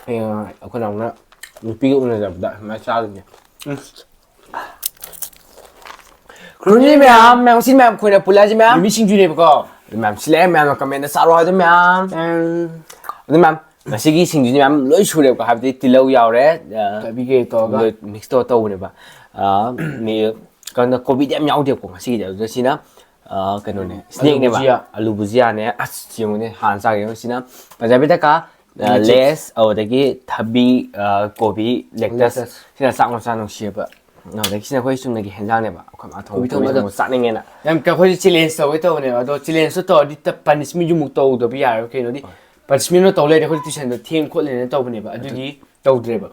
ꯑꯩꯈꯣꯏꯅ ꯑꯃꯨꯛ ꯅꯨꯄꯤꯒ ꯎꯅꯖꯕꯗ ꯁꯨꯃꯥꯏꯅ ꯆꯥꯗꯣꯏꯅꯦ ꯈꯨꯔꯨꯝꯖꯤ ꯃꯌꯥꯝ ꯉꯁꯤ ꯃꯌꯥꯝ ꯑꯩꯈꯣꯏꯅ ꯄꯨꯜꯂꯁꯤ ꯃꯌꯥꯝ ꯃꯤꯃꯤ ꯁꯤꯡꯖꯨꯅꯦꯕꯀꯣ ꯑꯗꯨ ꯃꯌꯥꯝ ꯁꯤꯜꯂꯛꯑꯦ ꯃꯌꯥꯝꯅ ꯀꯃꯦꯟꯗ ꯆꯥꯔꯣ ꯍꯥꯏꯗꯣ ꯃꯌꯥꯝ ꯑꯗꯨ ꯃꯌꯥꯝ ꯉꯁꯤꯒꯤ ꯁꯤꯡꯖꯨꯁꯤ ꯃꯌꯥꯝ ꯂꯣꯏ ꯁꯨꯔꯦꯕꯀꯣ ꯍꯥꯏꯕꯗꯤ ꯇꯤꯜꯍꯧ ꯌꯥꯎꯔꯦ ꯊꯕꯤ ꯀꯩ ꯇꯧꯔꯒ ꯃꯤꯛꯁ ꯇꯧꯔ ꯇꯧꯕꯅꯦꯕ ꯀꯩꯅꯣ ꯀꯣꯕꯤꯗꯤ ꯌꯥꯝ ꯌꯥꯎꯗꯦꯕꯀꯣ ꯉꯁꯤꯒꯤꯗꯤ ꯑꯗꯨꯗ ꯁꯤꯅ ꯀꯩꯅꯣꯅꯦ ꯁ꯭ꯅꯦꯛꯅꯦꯕ ꯑꯂꯨ ꯕꯨꯖꯤꯌꯥꯅꯦ ꯑꯁ ꯌꯦꯡꯉꯨꯅꯦ ꯍꯥꯟꯅ ꯆꯥꯒꯦ ꯁꯤꯅ ꯄꯟꯖꯥꯕꯤꯗꯀꯥ ꯂꯦꯁ ꯑꯗꯨꯗꯒꯤ ꯊꯕꯤ ꯀꯣꯕꯤ ꯂꯦꯛꯇꯁ ꯁꯤꯅ ꯆꯥꯛ ꯃꯆꯥ ꯅꯨꯡꯁꯤꯕ ꯑꯗꯒꯤ ꯁꯤꯅ ꯑꯩꯈꯣꯏ ꯆꯨꯝꯅꯒꯤ ꯍꯦꯟꯖꯥꯡꯅꯦꯕ ꯑꯩꯈꯣꯏ ꯃꯥ ꯊꯣꯡꯕ ꯀꯣꯕꯤ ꯊꯣꯡꯕ ꯆꯥꯅꯤꯡꯉꯦꯅ ꯌꯥꯝ ꯑꯩꯈꯣꯏꯁꯦ ꯆꯦꯂꯦꯟꯖ ꯇꯧꯒꯦ ꯇꯧꯕꯅꯦꯕ ꯑꯗꯣ ꯆꯦꯂꯦꯟꯖꯇꯣ ꯇꯧꯔꯗꯤ ꯄꯅꯤꯁꯃꯦꯟꯁꯨ ꯑꯃꯨꯛ ꯇꯧꯗꯕ ꯌꯥꯔꯣꯏ ꯀꯩꯅꯣꯗꯤ ꯄꯅꯤꯁꯃꯦꯟꯇꯣ ꯇꯧ ꯂꯩꯔꯦ ꯑꯩꯈꯣꯏ ꯇꯨꯏꯁꯟꯗꯣ ꯊꯦꯡ ꯈꯣꯠꯂꯦꯅ ꯇꯧꯕꯅꯦꯕ ꯑꯗꯨꯒꯤ ꯇꯧꯗ꯭ꯔꯦꯕ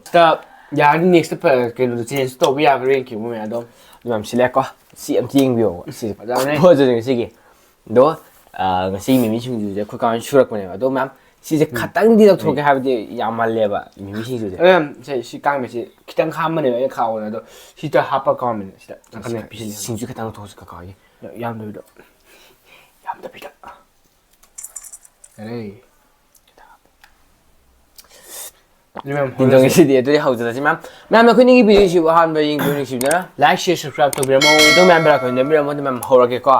ꯌꯥꯔꯗꯤ ꯅꯦꯛꯁꯇ ꯀꯩꯅꯣꯗꯣ ꯆꯦꯟꯖ ꯇꯧꯕ ꯌꯥꯒ꯭ꯔꯥ ꯌꯦꯡꯈꯤꯕ ꯃꯌꯥꯝ ꯑꯗꯣ ꯌꯥꯝ ꯁꯤꯜꯂꯦꯀꯣ ꯁꯤ ꯑꯝꯇ ꯌꯦꯡꯕꯤꯌꯣꯕ ꯁꯤꯁꯦ ꯐꯖꯕꯅꯦ ꯉꯁꯤꯒꯤ ꯑꯗꯣ ꯉꯁꯤꯒꯤ ꯃꯤꯃꯤ ꯁꯤꯡꯖꯨꯁꯦ ꯑꯩꯈꯣꯏ ꯀꯥꯟꯗ ꯁꯨꯔꯛꯄꯅꯦꯕ ꯑꯗꯣ ꯃꯌꯥꯝ ꯁꯤꯁꯦ ꯈꯇꯪꯗꯤ ꯂꯧꯊꯣꯛꯀꯦ ꯍꯥꯏꯕꯗꯤ ꯌꯥꯝꯃꯜꯂꯦꯕ ꯃꯤꯃꯤ ꯁꯤꯡꯖꯨꯁꯦ ꯁꯤ ꯀꯥꯡꯕꯁꯤ ꯈꯤꯇꯪ ꯈꯥꯝꯕꯅꯦꯕ ꯑꯩꯅ ꯈꯥꯎꯕꯅꯦ ꯑꯗꯣ ꯁꯤꯗ ꯍꯥꯞꯄ ꯀꯥꯎꯃꯤꯅꯦ ꯁꯤꯗ ꯅꯥꯀꯟꯗ ꯄꯤꯁꯤꯜꯂꯦ ꯁꯤꯡꯖꯨ ꯈꯤꯇꯪ ꯂꯧꯊꯣꯛꯑꯁꯤ ꯀꯀꯥꯒꯤ ꯌꯥꯝꯗꯕꯤꯗ ꯌꯥꯝꯗꯕꯤꯗ ꯇꯤꯟꯖꯪꯉꯤꯁꯤꯗꯤ ꯑꯗꯨꯗꯤ ꯍꯧꯖꯔꯁꯤ ꯃꯌꯥꯝ ꯑꯩꯈꯣꯏꯅꯤꯒꯤ ꯚꯤꯗꯤꯑꯣꯁꯤꯕꯨ ꯑꯍꯥꯟꯕ ꯌꯦꯡꯕꯤꯌꯨ ꯅꯨꯡꯁꯤꯕꯤꯗꯨꯅ ꯂꯥꯏꯛ ꯁꯤꯌꯔ ꯁꯕꯁꯀ꯭ꯔꯥꯏꯕ ꯇꯧꯕꯤꯔꯝꯃꯣ ꯑꯗꯨ ꯃꯌꯥꯝ ꯕꯦꯜ ꯅꯝꯕꯤꯔꯝꯃꯣ ꯑꯗꯨ ꯃꯌꯥꯝ ꯍꯧꯔꯒꯦꯀꯣ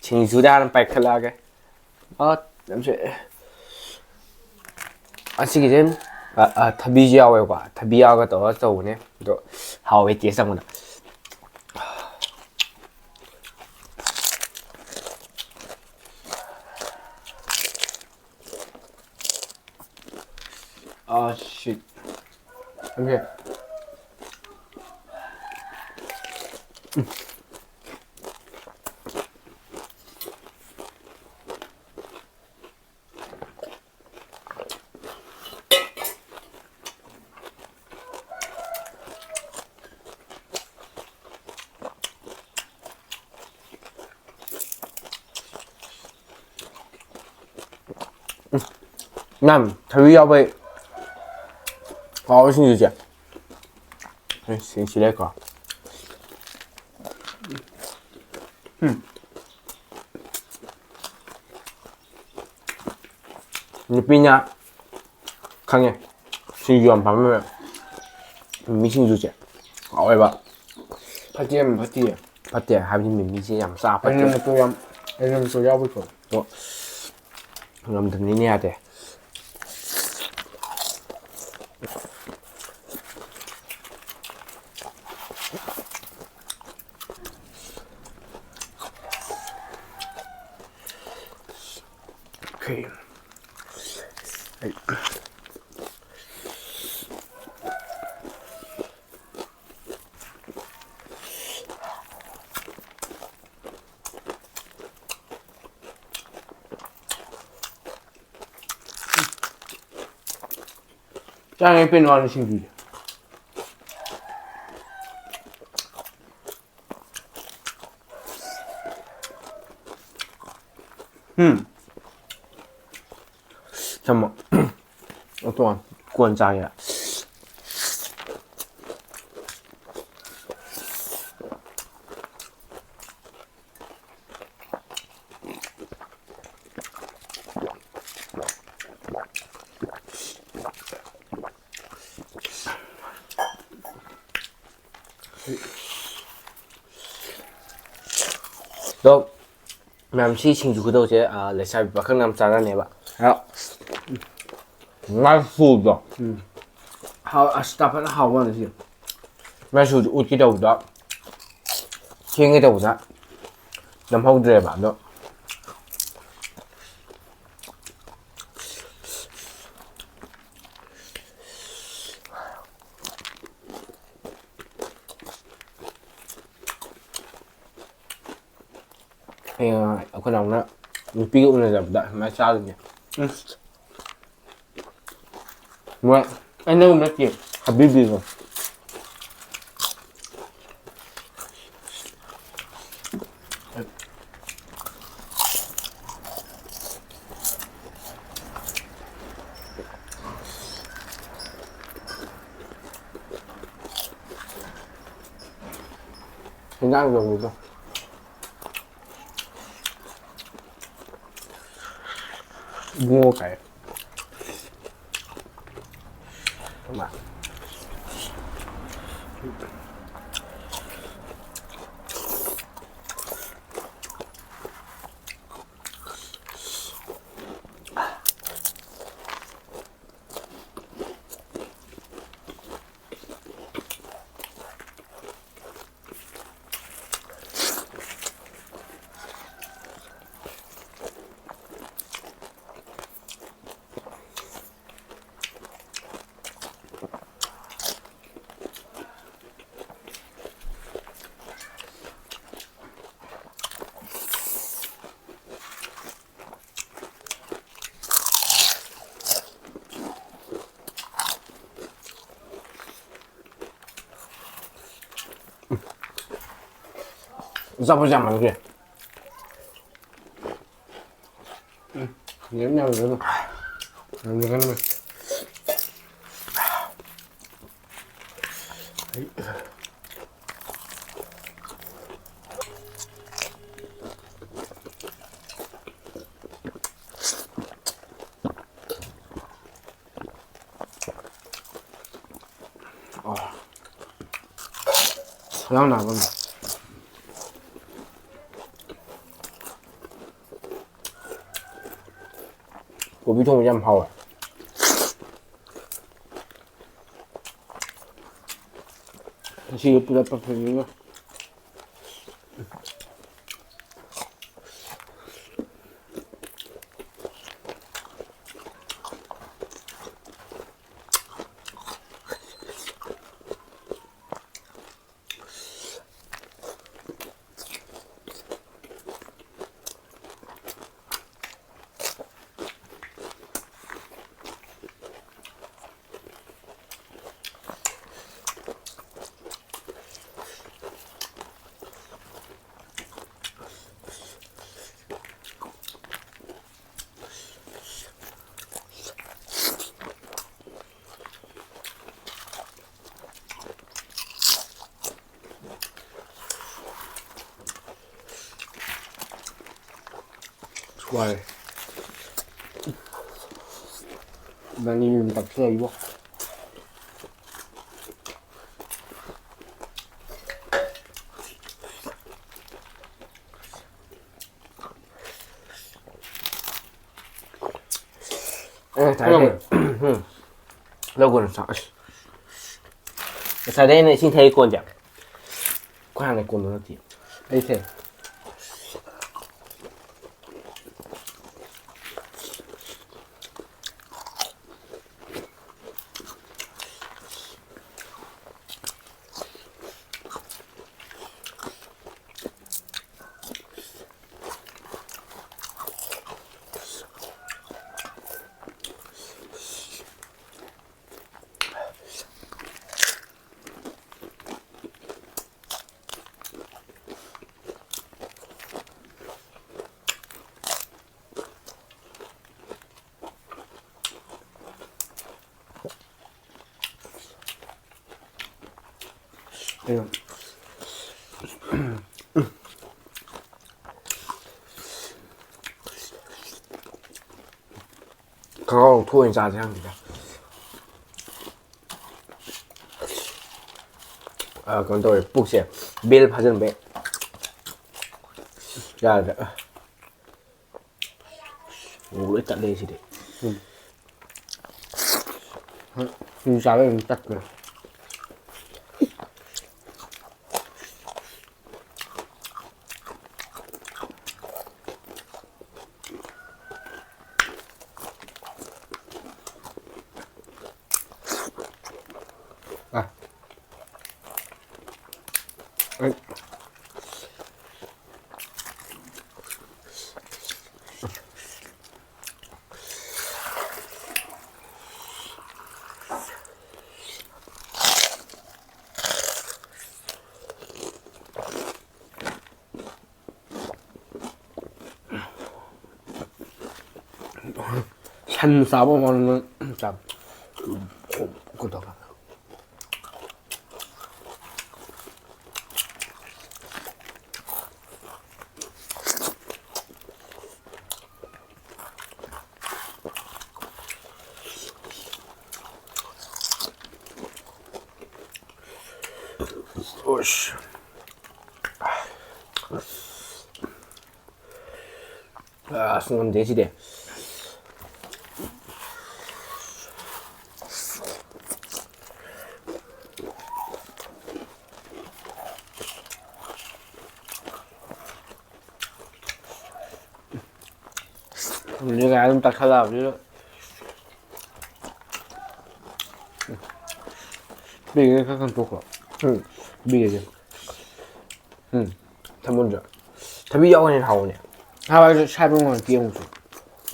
ꯁꯤꯡꯖꯨꯗ ꯍꯥꯟꯅ ꯄꯥꯏꯈꯠꯂꯛꯑꯒꯦ ꯑꯁꯤꯒꯤꯁꯦ ꯊꯕꯤꯁꯨ ꯌꯥꯎꯋꯦꯕꯀꯣ ꯊꯕꯤ ꯌꯥꯎꯔꯒ ꯇꯧꯔꯒ ꯇꯧꯕꯅꯦ ꯑꯗꯣ ꯍꯥꯎꯋꯦ ꯇꯦꯁ ꯇꯧꯕꯗ shit. Okay. ꯃꯌꯥꯝ ꯊꯕꯤ ꯌꯥꯎꯕꯩ ꯍꯥꯎꯕ ꯁꯤꯡꯖꯨꯁꯦ ꯁꯤꯂꯦꯀꯣ ꯅꯨꯄꯤꯅ ꯈꯪꯉꯦ ꯁꯤꯡꯖꯨ ꯌꯥꯝ ꯄꯥꯝꯃꯦ ꯃꯤꯃꯤ ꯁꯤꯡꯖꯨꯁꯦ ꯍꯥꯎꯋꯦꯕ ꯐꯠꯇꯦ ꯐꯠꯇꯦ ꯍꯥꯏꯕꯗꯤ ꯃꯤꯃꯤꯁꯦ ꯌꯥꯝ ꯆꯥ ꯐꯠꯇꯦ ꯑꯩꯅꯁꯨ ꯌꯥꯎꯕꯀꯣ ꯑꯗꯣ ꯉꯝꯗꯕꯅꯤꯅ ꯌꯥꯗꯦ ꯆꯥꯡꯉꯦ ꯄꯦꯟꯋꯥꯅ ꯁꯤꯡꯖꯨꯁꯦ ꯊꯝꯃꯣ ꯑꯇꯣꯟ ꯀꯣꯟ ꯆꯥꯒꯦ ꯑꯗꯣ ꯃꯌꯥꯝ ꯁꯤ ꯁꯤꯡꯖꯨ ꯈꯨꯗꯧꯁꯦ ꯂꯩꯁꯥꯕꯤ ꯄꯥꯈꯪ ꯌꯥꯝ ꯆꯥꯅꯅꯦꯕ ꯉꯥꯏꯐꯨꯗꯣ ꯑꯁ ꯐꯖꯅ ꯍꯥꯎꯕ ꯋꯥꯅꯤ ꯁꯤ ꯃꯆꯨꯗꯨ ꯎꯠꯀꯦ ꯇꯧꯕꯗ ꯁꯦꯝꯒꯦ ꯇꯧꯕꯗ ꯅꯝꯍꯧꯗ꯭ꯔꯦꯕ ꯑꯗꯣ ꯑꯩꯈꯣꯏꯅ ꯑꯃꯨꯛ ꯅꯨꯄꯤꯒ ꯎꯅꯖꯕꯗ ꯁꯨꯃꯥꯏꯅ ꯆꯥꯗꯣꯏꯅꯦ ꯃꯣꯏ ꯑꯩꯅ ꯅꯠꯇꯦ ꯍꯥꯕꯤꯕꯤꯗꯣ ꯍꯦꯟꯖꯥꯡ ꯂꯧꯕꯗꯣ 이붕어 가요. 잡으자면 그래. 냠냠 냠냠. 그냥 나가면. 고기 통이참 하와. 다시 예쁘다 빡빡이가. 좋아해. 난 이미 다 필요 입어. Đấy, lâu còn sợ. Sau đây này xin thấy con chẳng. Qua này con nó thì. Đây thế. 이거. 가까운 토인 자지 합니다. còn tôi buộc sẽ bê phá chân bé ra ngủ lấy tận đây gì đấy sao em tắt rồi. 산 싸먹는 건 참 고도가. 오씨. 아, 순간 내시대. 우리가 좀 딱 하려 우리가 이게 약간 좋고 이게他们这他比要人好呢，他还是下中国低红薯，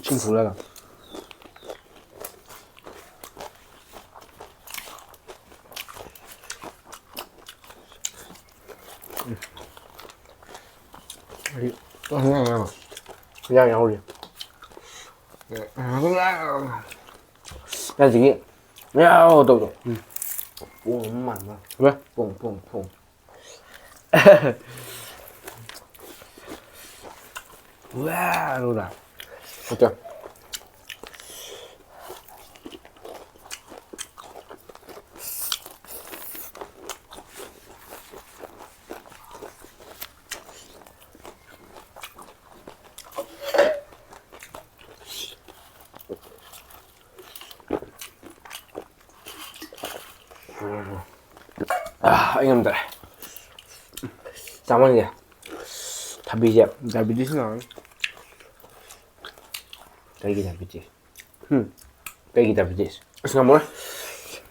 清楚了个。哎，都很样嘛，样样的。那这个，呀，豆豆，我慢嘛，不是，砰。哇，豆豆，好的。아, 형님들. 짱만이야. 다비지 나. Peggy dabitis. Peggy dabitis. Sengamore.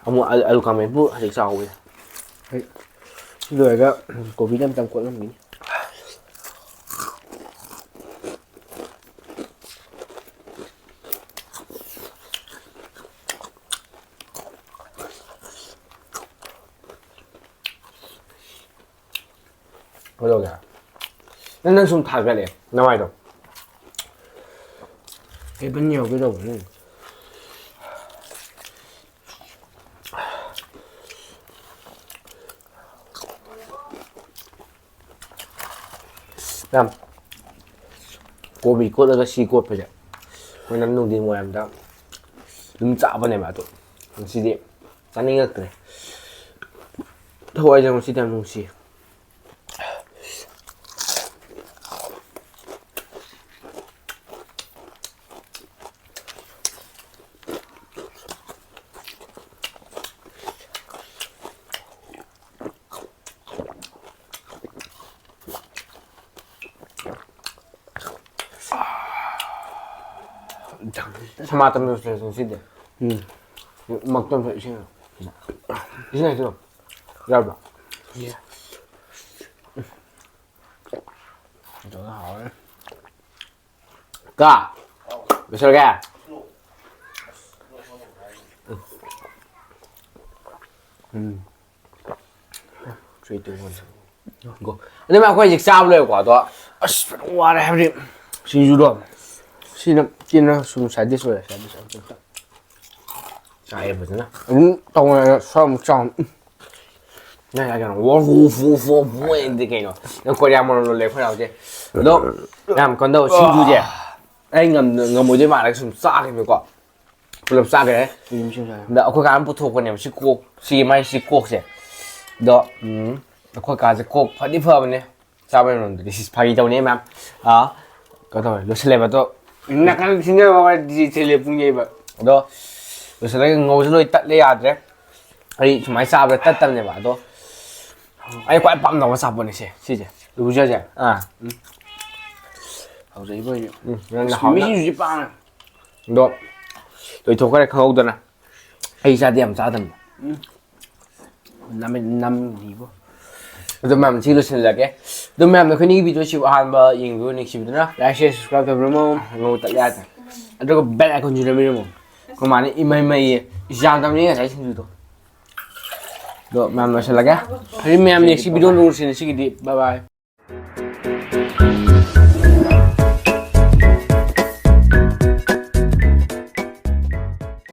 Amo alu kami bu adik sao ya. Rồi đó, cô bí 500 cuộn lắm mình. Có đâu kìa. Nó xuống thật ra liền, nằm ai đâu. Cái bánh nhiều cái đầu này. Làm. Cô bị cốt là cái xì cốt phải vậy. Mình nằm nung đi ngoài em đó. Đứng chạm vào này mà tụi. Mình xì điểm. Chán đi ngực này. Thôi cho mình xì điểm nung xì. 토마토 소스 시대. 먹던 거 있어요. 이제 있어. 여러분. 예. 저거好. 가. 몇 살 가?追对我이거. 근데 막 거의 식사하려고 과도. 아씨, 와라 해버리. 신주로. 신은 끼는 숨 살디 소야 살디 살. 자, 해 보잖아. 동안 처음 좀. 내가 그냥 워 인데 그냥. 너 코리아말로 레퍼 나오지. 너 làm con đâu 신주제. Anh ngầm một cái bạn này sùng xa cái quoi. Làm xa cái đấy. Đó, có cái phụ thuộc vào niệm cô, xì mai xì cô chứ. Đó, có cái cô phải đi phơi này. Sao bây giờ thì phải đi đâu này mà. À, có thôi, lúc sau này tôi 약간 생각해봐 텔레폰이 너 요새 내가 ngồi tắt lấy 아들 아니 좀 많이 싸버려 땄다네 봐도 아니 꽉빵 너무 싸버네 시제 누구지 아好这一个好没兴趣빵 너 여기 도가래 강호도나 아이 자디 안 싸던 남의 리버 Tôi làm chỉ là xin là cái tôi làm được cái này video chụp hàng và những video này chụp nữa like share subscribe cho mình không ngồi tại nhà anh có bé lại còn nhiều nữa không còn mà này mày giang tao này thấy xin rồi đó làm nó sẽ là cái thì mình làm những video luôn xin bye bye